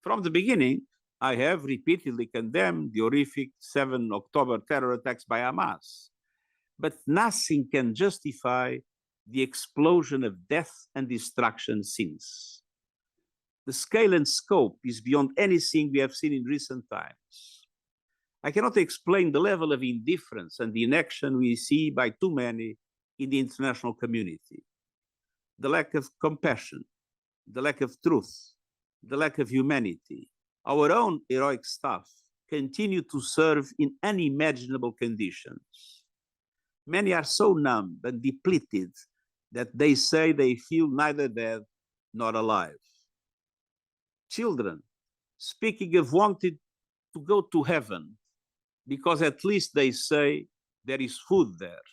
From the beginning, I have repeatedly condemned the horrific 7 October terror attacks by Hamas, but nothing can justify the explosion of death and destruction since. The scale and scope is beyond anything we have seen in recent times. I cannot explain the level of indifference and inaction we see by too many in the international community. The lack of compassion, the lack of truth, the lack of humanity. Our own heroic staff continue to serve in unimaginable conditions. Many are so numb and depleted that they say they feel neither dead nor alive. Children, speaking of wanting to go to heaven, because at least they say there is food there.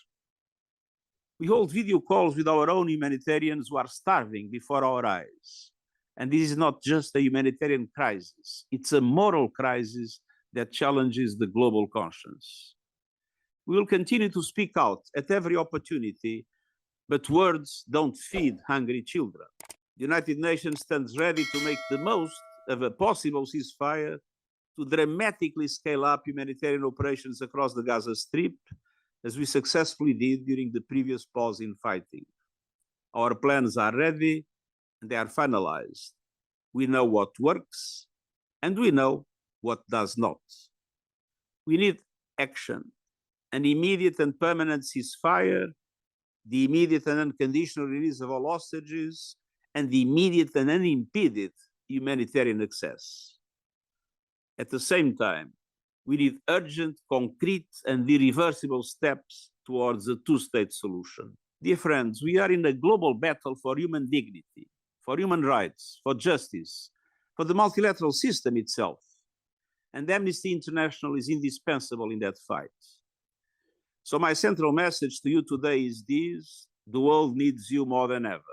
We hold video calls with our own humanitarians who are starving before our eyes. And this is not just a humanitarian crisis, it's a moral crisis that challenges the global conscience. We will continue to speak out at every opportunity, but words don't feed hungry children. The United Nations stands ready to make the most of a possible ceasefire, to dramatically scale up humanitarian operations across the Gaza Strip, as we successfully did during the previous pause in fighting. Our plans are ready and they are finalized. We know what works and we know what does not. We need action, an immediate and permanent ceasefire, the immediate and unconditional release of all hostages, and the immediate and unimpeded humanitarian access. At the same time, we need urgent, concrete, and irreversible steps towards a two-state solution. Dear friends, we are in a global battle for human dignity, for human rights, for justice, for the multilateral system itself. And Amnesty International is indispensable in that fight. So my central message to you today is this: the world needs you more than ever.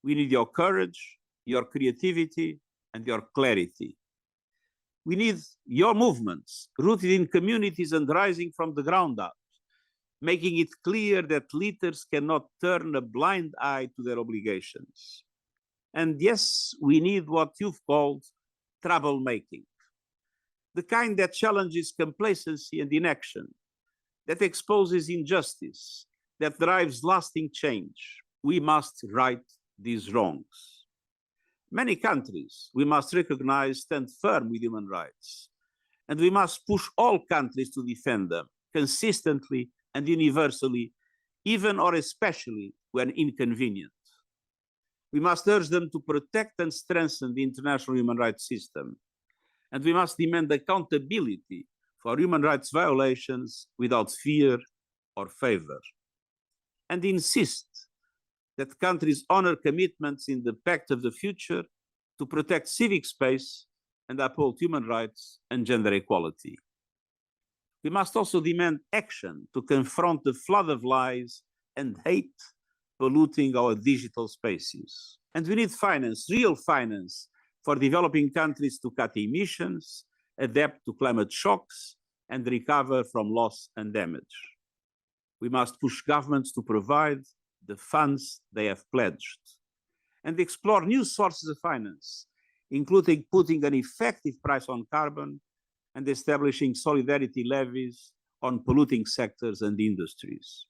We need your courage, your creativity, and your clarity. We need your movements, rooted in communities and rising from the ground up, making it clear that leaders cannot turn a blind eye to their obligations. And yes, we need what you've called troublemaking, the kind that challenges complacency and inaction, that exposes injustice, that drives lasting change. We must right these wrongs. Many countries, we must recognize, stand firm with human rights, and we must push all countries to defend them consistently and universally, even or especially when inconvenient. We must urge them to protect and strengthen the international human rights system, and we must demand accountability for human rights violations without fear or favor, and insist that countries honor commitments in the Pact of the Future to protect civic space and uphold human rights and gender equality. We must also demand action to confront the flood of lies and hate polluting our digital spaces. And we need finance, real finance, for developing countries to cut emissions, adapt to climate shocks, and recover from loss and damage. We must push governments to provide the funds they have pledged, and explore new sources of finance, including putting an effective price on carbon and establishing solidarity levies on polluting sectors and industries.